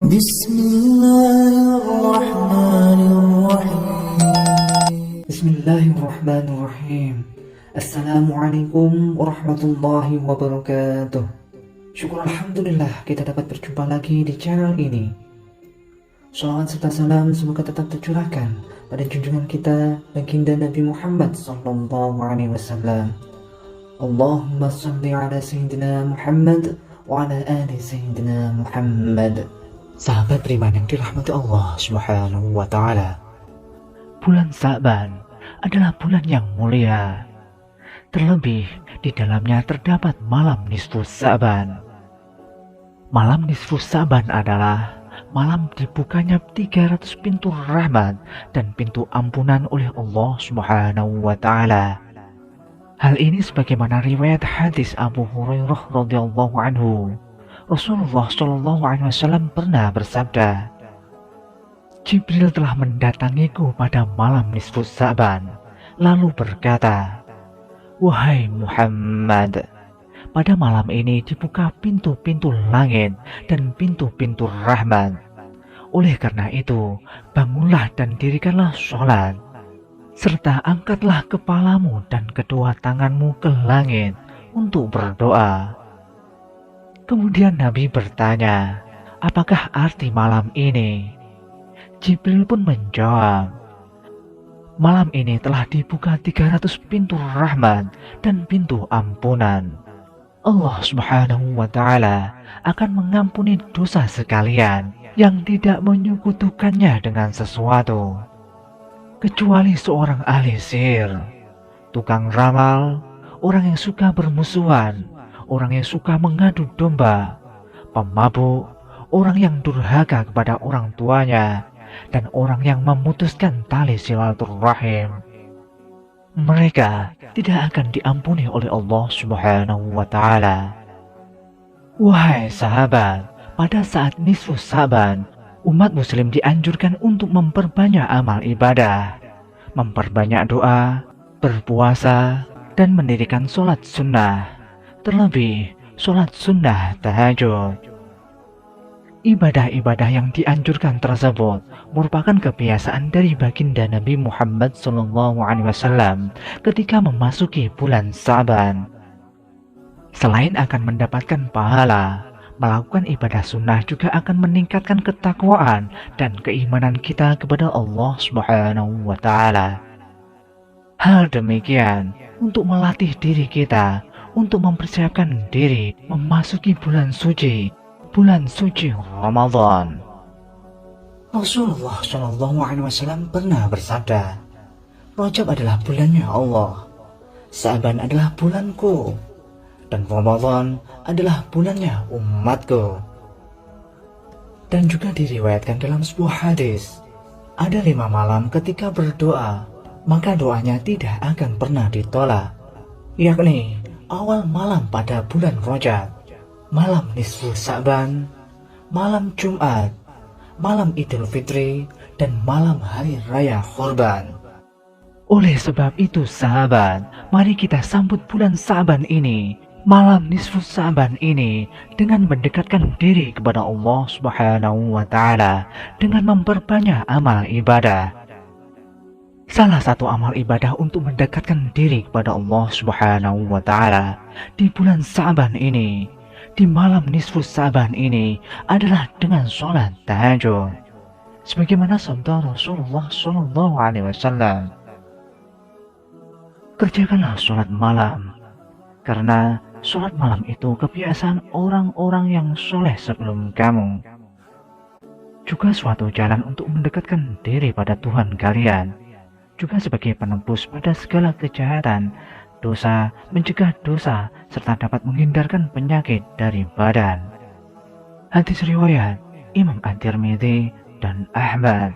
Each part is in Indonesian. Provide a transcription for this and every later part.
بسم الله الرحمن الرحيم بسم الله الرحمن الرحيم. Assalamualaikum warahmatullahi wabarakatuh. Syukur Alhamdulillah kita dapat berjumpa lagi di channel ini. Salawat serta salam semoga tetap tercurahkan pada junjungan kita baginda Nabi Muhammad sallallahu alaihi wasallam. Allahumma salli ala Sayyidina Muhammad wa ala ali Sayyidina Muhammad. Sahabat beriman yang dirahmati Allah Subhanahu wa taala. Bulan Sa'ban adalah bulan yang mulia. Terlebih di dalamnya terdapat malam nisfu Sa'ban. Malam nisfu Sa'ban adalah malam dibukanya 300 pintu rahmat dan pintu ampunan oleh Allah Subhanahu wa taala. Hal ini sebagaimana riwayat hadis Abu Hurairah radhiyallahu anhu. Rasulullah Shallallahu alaihi wasallam pernah bersabda, Jibril telah mendatangiku pada malam nisfu Sa'ban, lalu berkata, "Wahai Muhammad, pada malam ini dibuka pintu-pintu langit dan pintu-pintu rahmat. Oleh karena itu, bangunlah dan dirikanlah sholat, serta angkatlah kepalamu dan kedua tanganmu ke langit untuk berdoa." Kemudian Nabi bertanya, "Apakah arti malam ini?" Jibril pun menjawab, "Malam ini telah dibuka 300 pintu rahmat dan pintu ampunan. Allah Subhanahu wa taala akan mengampuni dosa sekalian yang tidak menyekutukannya dengan sesuatu, kecuali seorang ahli sihir, tukang ramal, orang yang suka bermusuhan, orang yang suka mengadu domba, pemabuk, orang yang durhaka kepada orang tuanya, dan orang yang memutuskan tali silaturahim. Mereka tidak akan diampuni oleh Allah Subhanahu wa taala." Wahai sahabat, pada saat nisfu Sa'ban, umat muslim dianjurkan untuk memperbanyak amal ibadah, memperbanyak doa, berpuasa, dan mendirikan sholat sunnah. Terlebih, sholat sunnah tahajud. Ibadah-ibadah yang dianjurkan tersebut merupakan kebiasaan dari baginda Nabi Muhammad SAW ketika memasuki bulan Sa'ban. Selain akan mendapatkan pahala, melakukan ibadah sunnah juga akan meningkatkan ketakwaan dan keimanan kita kepada Allah Subhanahu wa taala. Hal demikian untuk melatih diri kita untuk mempersiapkan diri memasuki bulan suci Ramadan. Rasulullah Shallallahu alaihi wasallam pernah bersabda, "Rajab adalah bulannya Allah, Sa'ban adalah bulanku, dan Ramadan adalah bulannya umatku." Dan juga diriwayatkan dalam sebuah hadis, ada 5 malam ketika berdoa, maka doanya tidak akan pernah ditolak, yakni awal malam pada bulan Rajab, malam nisfu Sa'ban, malam Jumat, malam Idul Fitri, dan malam Hari Raya Kurban. Oleh sebab itu sahabat, mari kita sambut bulan Sa'ban ini, malam nisfu Sa'ban ini, dengan mendekatkan diri kepada Allah Subhanahu wa taala dengan memperbanyak amal ibadah. Salah satu amal ibadah untuk mendekatkan diri kepada Allah Subhanahu wa taala di bulan Sa'ban ini, di malam nisfu Sa'ban ini, adalah dengan sholat tahajud. Sebagaimana sabda Rasulullah Shallallahu alaihi wasallam, "Kerjakanlah sholat malam, karena sholat malam itu kebiasaan orang-orang yang soleh sebelum kamu. Juga suatu jalan untuk mendekatkan diri pada Tuhan kalian, juga sebagai penebus pada segala kejahatan, dosa, mencegah dosa, serta dapat menghindarkan penyakit dari badan." Hadis riwayat Imam At-Tirmidzi dan Ahmad.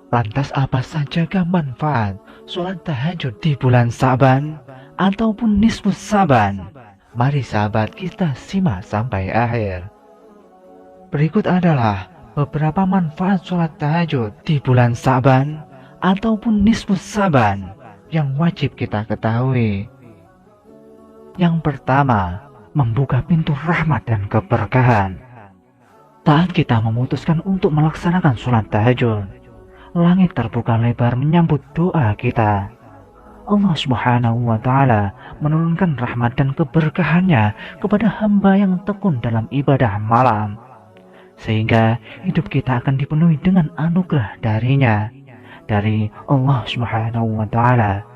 Lantas apa sajakah manfaat sholat tahajud di bulan Sa'ban ataupun nisfu Sa'ban? Mari sahabat kita simak sampai akhir. Berikut adalah beberapa manfaat sholat tahajud di bulan Sa'ban ataupun nisfu Sa'ban yang wajib kita ketahui. Yang pertama, membuka pintu rahmat dan keberkahan. Saat kita memutuskan untuk melaksanakan sholat tahajud, langit terbuka lebar menyambut doa kita. Allah Subhanahu wa Ta'ala menurunkan rahmat dan keberkahannya kepada hamba yang tekun dalam ibadah malam, sehingga hidup kita akan dipenuhi dengan anugerah darinya, dari Allah Subhanahu wa Ta'ala.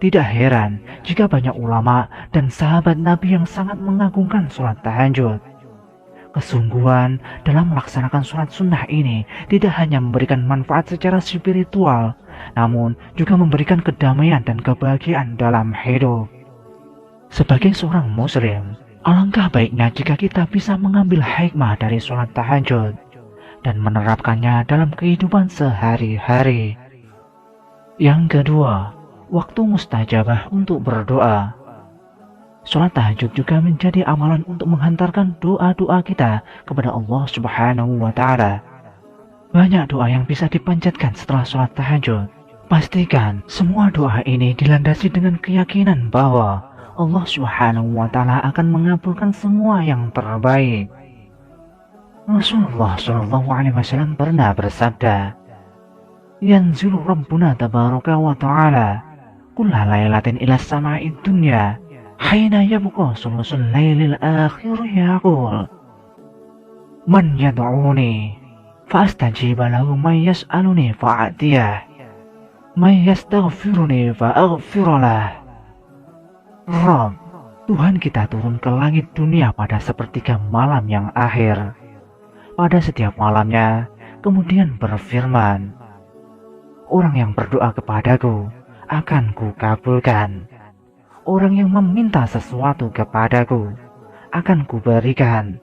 Tidak heran jika banyak ulama dan sahabat Nabi yang sangat mengagungkan sholat tahajud. Kesungguhan dalam melaksanakan sholat sunnah ini tidak hanya memberikan manfaat secara spiritual, namun juga memberikan kedamaian dan kebahagiaan dalam hidup. Sebagai seorang muslim, alangkah baiknya jika kita bisa mengambil hikmah dari sholat tahajud dan menerapkannya dalam kehidupan sehari-hari. Yang kedua, waktu mustajabah untuk berdoa. Sholat tahajud juga menjadi amalan untuk menghantarkan doa-doa kita kepada Allah Subhanahu wa Ta'ala. Banyak doa yang bisa dipanjatkan setelah sholat tahajud. Pastikan semua doa ini dilandasi dengan keyakinan bahwa Allah Subhanahu wa Ta'ala akan mengabulkan semua yang terbaik. Rasulullah SAW pernah bersabda, "Yanzilu Rabbuna tabaraka wa ta'ala kulla laylatin ila sama'id dunya Haina yabqa sulusul lailil akhir yaqul man yad'uni fa'astajiba lahu man yas'aluni fa'atiyah man yastaghfiruni fa'aghfiralah." Rabb, Tuhan kita turun ke langit dunia pada sepertiga malam yang akhir. Pada setiap malamnya, kemudian berfirman, "Orang yang berdoa kepadaku akan kukabulkan. Orang yang meminta sesuatu kepadaku akan kuberikan.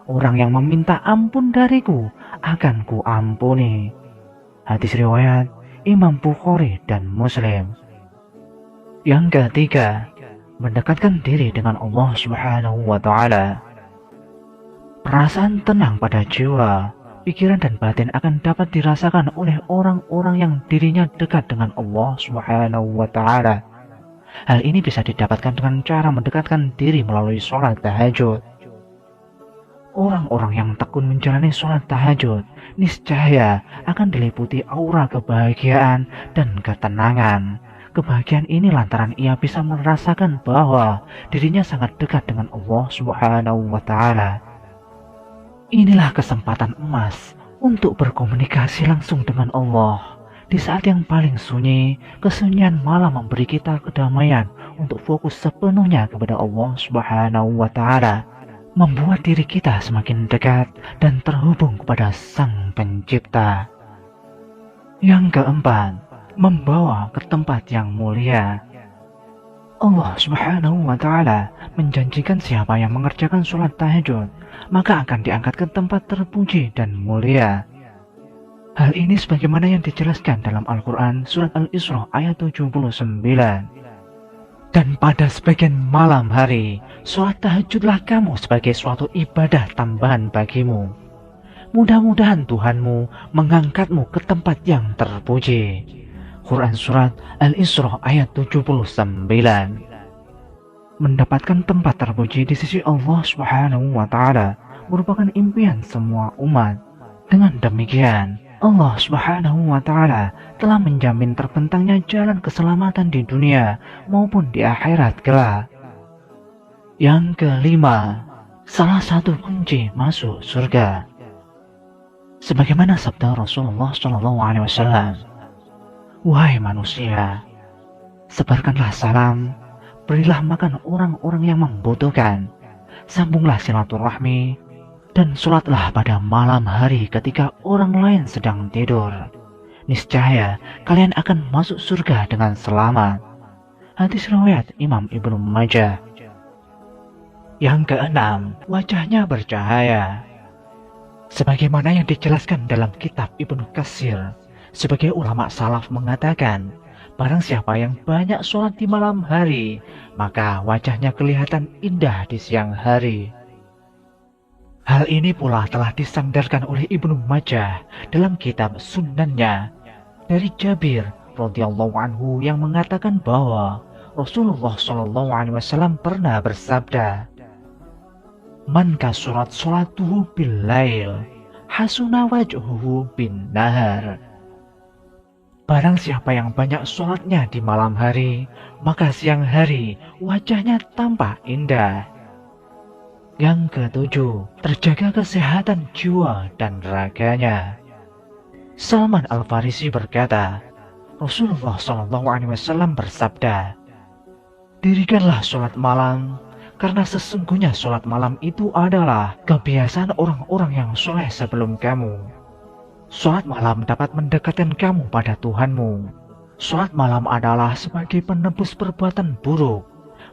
Orang yang meminta ampun dariku akan kuampuni." Hadis riwayat Imam Bukhari dan Muslim. Yang ketiga, mendekatkan diri dengan Allah Subhanahu wa Ta'ala. Perasaan tenang pada jiwa, pikiran dan batin akan dapat dirasakan oleh orang-orang yang dirinya dekat dengan Allah Subhanahu wa Ta'ala. Hal ini bisa didapatkan dengan cara mendekatkan diri melalui sholat tahajud. Orang-orang yang tekun menjalani sholat tahajud niscaya akan diliputi aura kebahagiaan dan ketenangan. Kebahagiaan ini lantaran ia bisa merasakan bahwa dirinya sangat dekat dengan Allah Subhanahu wa Ta'ala. Inilah kesempatan emas untuk berkomunikasi langsung dengan Allah. Di saat yang paling sunyi, kesunyian malam memberi kita kedamaian untuk fokus sepenuhnya kepada Allah Subhanahu wa Ta'ala, membuat diri kita semakin dekat dan terhubung kepada Sang Pencipta. Yang keempat, membawa ke tempat yang mulia. Allah Subhanahu wa Ta'ala menjanjikan siapa yang mengerjakan sholat tahajud, maka akan diangkat ke tempat terpuji dan mulia. Hal ini sebagaimana yang dijelaskan dalam Al-Quran surat Al-Isra ayat 79. Dan pada sebagian malam hari, sholat tahajudlah kamu sebagai suatu ibadah tambahan bagimu. Mudah-mudahan Tuhanmu mengangkatmu ke tempat yang terpuji. Quran surat Al-Isra ayat 79. Mendapatkan tempat terpuji di sisi Allah Subhanahu wa Ta'ala merupakan impian semua umat. Dengan demikian, Allah Subhanahu wa Ta'ala telah menjamin terbentangnya jalan keselamatan di dunia maupun di akhirat kelak. Yang kelima, salah satu kunci masuk surga. Sebagaimana sabda Rasulullah SAW, "Wahai manusia, sebarkanlah salam, berilah makan orang-orang yang membutuhkan, sambunglah silaturahmi, dan sholatlah pada malam hari ketika orang lain sedang tidur. Niscaya kalian akan masuk surga dengan selamat." Hadis riwayat Imam Ibnu Majah. Yang keenam, wajahnya bercahaya. Sebagaimana yang dijelaskan dalam kitab Ibnu Katsir, sebagai ulama salaf mengatakan, barang siapa yang banyak sholat di malam hari, maka wajahnya kelihatan indah di siang hari. Hal ini pula telah disandarkan oleh Ibnu Majah dalam kitab Sunannya dari Jabir radhiyallahu anhu yang mengatakan bahwa Rasulullah SAW pernah bersabda, Man kasurat sholatuhu bil lail hasuna wajhuhu bin nahar. Barang siapa yang banyak sholatnya di malam hari, maka siang hari wajahnya tampak indah. Yang ketujuh, terjaga kesehatan jiwa dan raganya. Salman Al-Farisi berkata, Rasulullah SAW bersabda, dirikanlah sholat malam, karena sesungguhnya sholat malam itu adalah kebiasaan orang-orang yang soleh sebelum kamu. Sholat malam dapat mendekatkan kamu pada Tuhanmu. Sholat malam adalah sebagai penebus perbuatan buruk,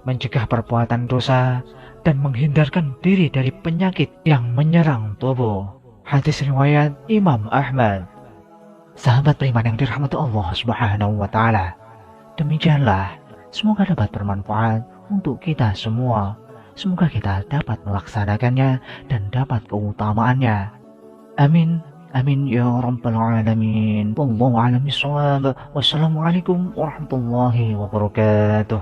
mencegah perbuatan dosa, dan menghindarkan diri dari penyakit yang menyerang tubuh. Hadis riwayat Imam Ahmad. Sahabat beriman yang dirahmati Allah Subhanahu wa Ta'ala, demikianlah, semoga dapat bermanfaat untuk kita semua. Semoga kita dapat melaksanakannya dan dapat keutamaannya. Amin. Amin ya rabbal alamin. Wallahu a'lam bishawab. Wassalamualaikum warahmatullahi wabarakatuh.